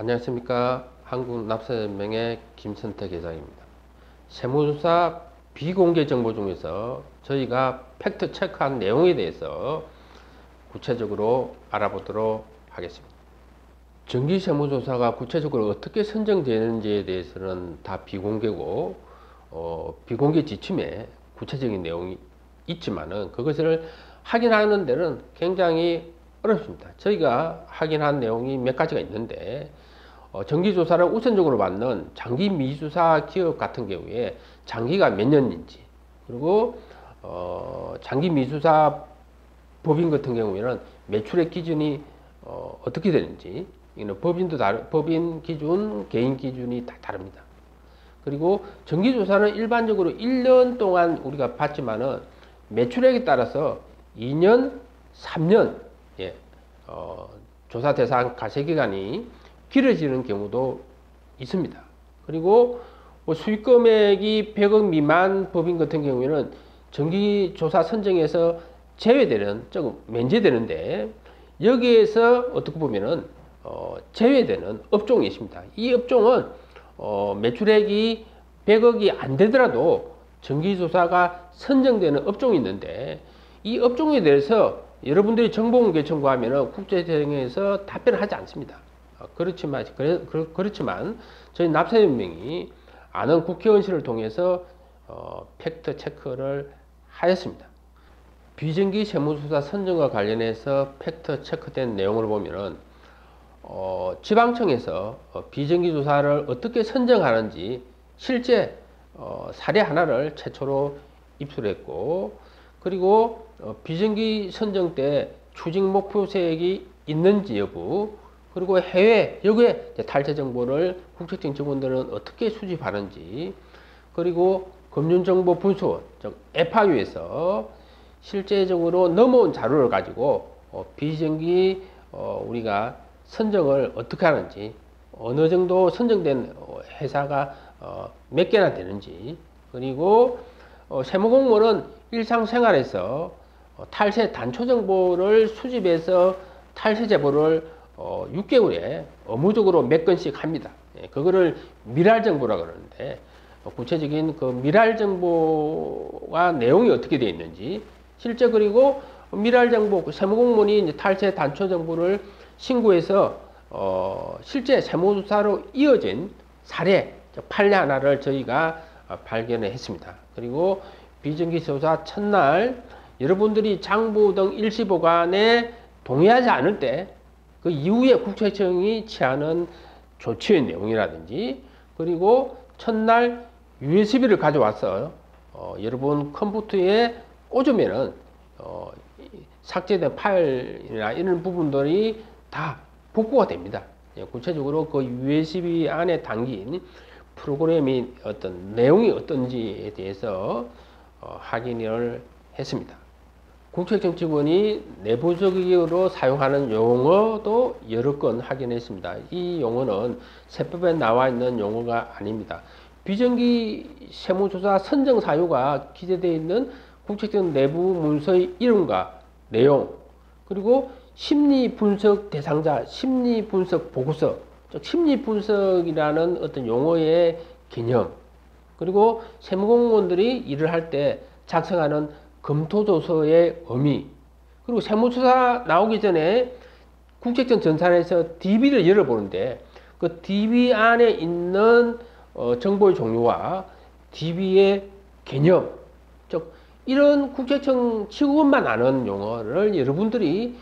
안녕하십니까. 한국납세연맹의 김선택 회장입니다. 세무조사 비공개 정보 중에서 저희가 팩트 체크한 내용에 대해서 구체적으로 알아보도록 하겠습니다. 정기세무조사가 구체적으로 어떻게 선정되는지에 대해서는 다 비공개고 비공개 지침에 구체적인 내용이 있지만은 그것을 확인하는 데는 굉장히 어렵습니다. 저희가 확인한 내용이 몇 가지가 있는데 정기조사를 우선적으로 받는 장기 미주사 기업 같은 경우에 장기가 몇 년인지, 그리고 장기 미주사 법인 같은 경우에는 매출액 기준이 어떻게 되는지, 이는 법인 기준, 개인 기준이 다 다릅니다. 그리고 정기조사는 일반적으로 1년 동안 우리가 받지만은 매출액에 따라서 2년, 3년 조사 대상 가세기간이 길어지는 경우도 있습니다. 그리고 수익 금액이 100억 미만 법인 같은 경우에는 정기조사 선정에서 제외되는, 즉 면제되는데, 여기에서 어떻게 보면은 제외되는 업종이 있습니다. 이 업종은 매출액이 100억이 안 되더라도 정기조사가 선정되는 업종이 있는데, 이 업종에 대해서 여러분들이 정보공개 청구하면 국세청에서 답변을 하지 않습니다. 그렇지만 저희 납세연맹이 아는 국회의원실을 통해서 팩트 체크를 하였습니다. 비정기 세무조사 선정과 관련해서 팩트 체크된 내용을 보면은 지방청에서 비정기 조사를 어떻게 선정하는지 실제 사례 하나를 최초로 입수했고, 그리고 비정기 선정 때 추징 목표 세액이 있는지 여부, 그리고 해외 여기에 탈세 정보를 국세청 직원들은 어떻게 수집하는지, 그리고 금융정보 분수원, 즉 FIU에서 실제적으로 넘어온 자료를 가지고 비정기 우리가 선정을 어떻게 하는지, 어느 정도 선정된 회사가 몇 개나 되는지, 그리고 세무공무원은 일상생활에서 탈세 단초 정보를 수집해서 탈세 제보를 6개월에 업무적으로 몇 건씩 합니다. 그거를 미랄 정보라 그러는데, 구체적인 그 미랄 정보와 내용이 어떻게 되어 있는지, 실제 그리고 미랄 정보, 세무공무원이 이제 탈세 단초 정보를 신고해서 실제 세무조사로 이어진 사례, 판례 하나를 저희가 발견했습니다. 그리고 비정기조사 첫날 여러분들이 장부 등 일시보관에 동의하지 않을 때 그 이후에 국세청이 취하는 조치의 내용이라든지, 그리고 첫날 USB를 가져와서 여러분 컴퓨터에 꽂으면은 삭제된 파일이나 이런 부분들이 다 복구가 됩니다. 구체적으로 그 USB 안에 담긴 프로그램이 어떤 내용이 어떤지에 대해서 확인을 했습니다. 국세청 직원이 내부적으로 사용하는 용어도 여러 건 확인했습니다. 이 용어는 세법에 나와 있는 용어가 아닙니다. 비정기 세무조사 선정 사유가 기재되어 있는 국세청 내부 문서의 이름과 내용, 그리고 심리분석 대상자, 심리분석 보고서, 즉 심리분석이라는 어떤 용어의 개념, 그리고 세무공무원들이 일을 할 때 작성하는 검토조서의 의미, 그리고 세무조사 나오기 전에 국세청 전산에서 DB를 열어보는데 그 DB 안에 있는 정보의 종류와 DB의 개념, 즉 이런 국세청 직원만 아는 용어를 여러분들이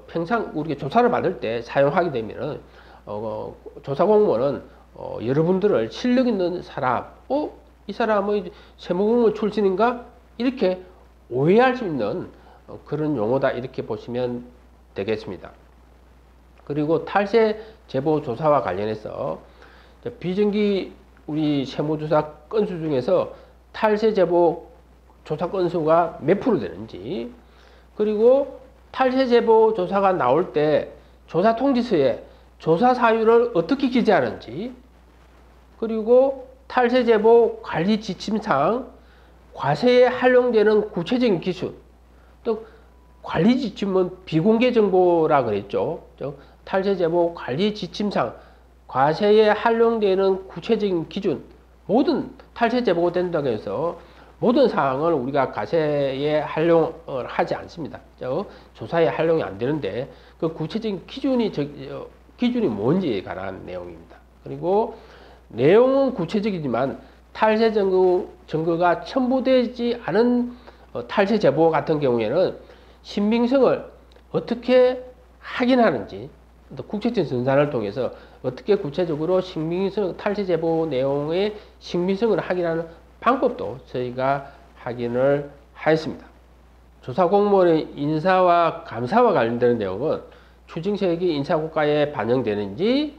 평상 우리가 조사를 받을 때 사용하게 되면 조사공무원은 여러분들을 실력 있는 사람, 이 사람의 세무공무원 출신인가? 이렇게 오해할 수 있는 그런 용어다, 이렇게 보시면 되겠습니다. 그리고 탈세 제보 조사와 관련해서 비정기 우리 세무조사 건수 중에서 탈세 제보 조사 건수가 몇 프로 되는지, 그리고 탈세 제보 조사가 나올 때 조사 통지서에 조사 사유를 어떻게 기재하는지, 그리고 탈세 제보 관리 지침상 과세에 활용되는 구체적인 기술, 또 관리 지침은 비공개 정보라 그랬죠. 탈세 제보 관리 지침상 과세에 활용되는 구체적인 기준, 모든 탈세 제보가 된다고 해서 모든 사항을 우리가 과세에 활용을 하지 않습니다. 조사에 활용이 안 되는데 그 구체적인 기준이 뭔지에 관한 내용입니다. 그리고 내용은 구체적이지만 탈세 증거가 첨부되지 않은 탈세 제보 같은 경우에는 신빙성을 어떻게 확인하는지, 또 국세청 전산을 통해서 어떻게 구체적으로 탈세 제보 내용의 신빙성을 확인하는 방법도 저희가 확인을 하였습니다. 조사 공무원의 인사와 감사와 관련되는 내용은 추징세액이 인사고가에 반영되는지,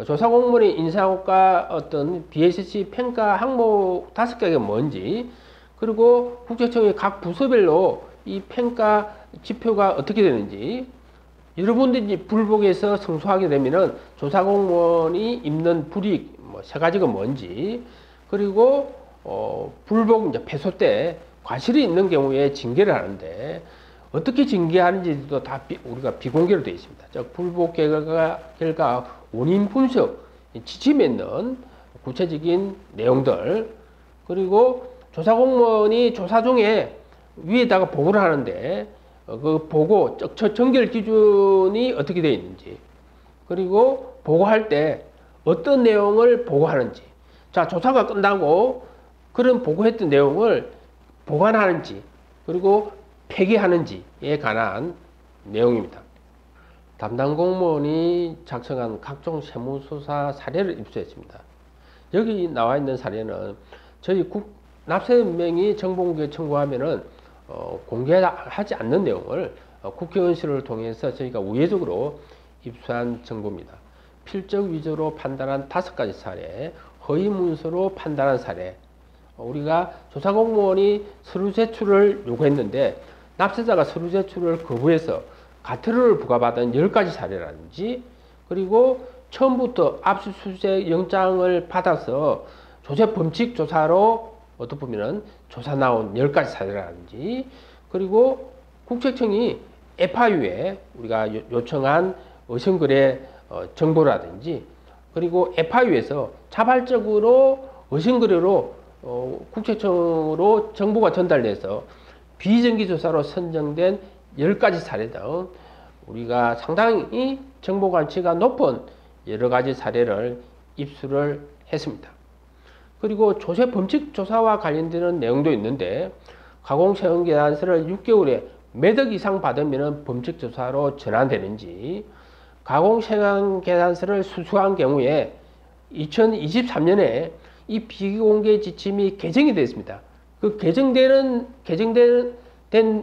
조사 공무원의 인사고가 어떤 BSC 평가 항목 5개가 뭔지, 그리고 국세청의 각 부서별로 이 평가 지표가 어떻게 되는지, 여러분들이 불복에서 승소하게 되면은 조사 공무원이 입는 불이익 세 가지가 뭔지, 그리고 불복 이제 패소 때 과실이 있는 경우에 징계를 하는데 어떻게 징계하는지도 다 우리가 비공개로 되어 있습니다. 즉 불복 결과 원인 분석 지침에 있는 구체적인 내용들, 그리고 조사 공무원이 조사 중에 위에다가 보고를 하는데 그 보고 정결 기준이 어떻게 되어 있는지, 그리고 보고할 때 어떤 내용을 보고하는지, 자 조사가 끝나고 그런 보고했던 내용을 보관하는지 그리고 폐기하는지에 관한 내용입니다. 담당 공무원이 작성한 각종 세무조사 사례를 입수했습니다. 여기 나와 있는 사례는 저희 납세은행이 정보공개 청구하면은 공개하지 않는 내용을 국회의원실을 통해서 저희가 우회적으로 입수한 정보입니다. 필적 위조로 판단한 5가지 사례, 허위 문서로 판단한 사례, 우리가 조사 공무원이 서류 제출을 요구했는데 납세자가 서류 제출을 거부해서 과태료를 부과받은 10가지 사례라든지, 그리고 처음부터 압수수색 영장을 받아서 조세 범칙 조사로 어떻게 보면은 조사 나온 10가지 사례라든지, 그리고 국세청이 FIU에 우리가 요청한 의심거래 정보라든지, 그리고 FIU에서 자발적으로 의심거래로 국세청으로 정보가 전달돼서 비정기조사로 선정된 10가지 사례 등 우리가 상당히 정보 가치가 높은 여러 가지 사례를 입수를 했습니다. 그리고 조세 범칙 조사와 관련되는 내용도 있는데, 가공세금 계산서를 6개월에 몇 억 이상 받으면 범칙 조사로 전환되는지, 가공세금 계산서를 수수한 경우에 2023년에 이 비공개 지침이 개정이 됐습니다. 그 개정된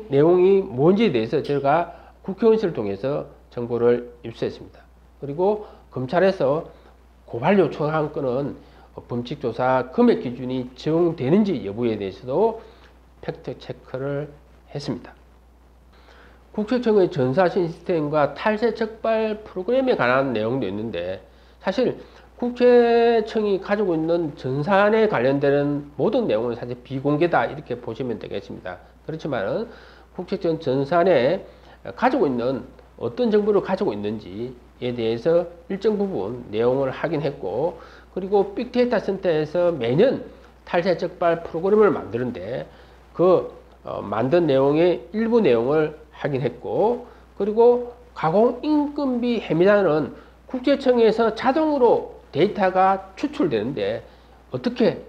내용이 뭔지에 대해서 제가 국회의원실을 통해서 정보를 입수했습니다. 그리고 검찰에서 고발 요청한 건은 범칙조사 금액 기준이 적용되는지 여부에 대해서도 팩트 체크를 했습니다. 국세청의 전사 시스템과 탈세 적발 프로그램에 관한 내용도 있는데, 사실 국세청이 가지고 있는 전산에 관련되는 모든 내용은 사실 비공개다 이렇게 보시면 되겠습니다. 그렇지만 국세청 전산에 가지고 있는 어떤 정보를 가지고 있는지에 대해서 일정 부분 내용을 확인했고, 그리고 빅데이터 센터에서 매년 탈세 적발 프로그램을 만드는데 그 만든 내용의 일부 내용을 확인했고, 그리고 가공인건비 혐의자는 국세청에서 자동으로 데이터가 추출되는데 어떻게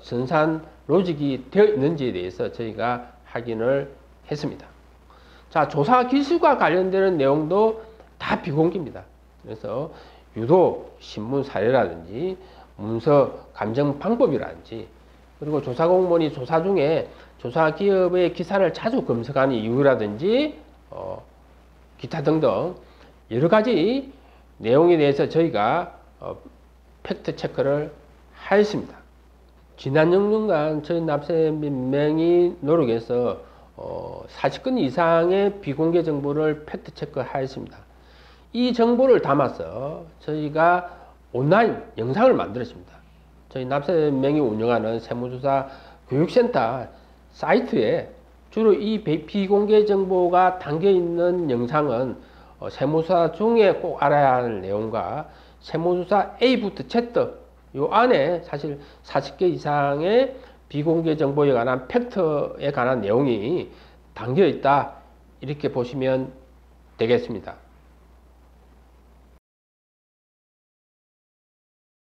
전산 로직이 되어 있는지에 대해서 저희가 확인을 했습니다. 자, 조사 기술과 관련되는 내용도 다 비공개입니다. 그래서 유도 신문 사례라든지 문서 감정 방법이라든지, 그리고 조사 공무원이 조사 중에 조사 기업의 기사를 자주 검색하는 이유라든지 기타 등등 여러 가지 내용에 대해서 저희가 팩트 체크를 하였습니다. 지난 6년간 저희 납세민명이 노력해서 40건 이상의 비공개 정보를 팩트 체크하였습니다. 이 정보를 담아서 저희가 온라인 영상을 만들었습니다. 저희 납세민명이 운영하는 세무조사 교육센터 사이트에 주로 이 비공개 정보가 담겨 있는 영상은 세무조사 중에 꼭 알아야 할 내용과 세무조사 A부터 Z 요 안에 사실 40개 이상의 비공개 정보에 관한 팩트에 관한 내용이 담겨 있다. 이렇게 보시면 되겠습니다.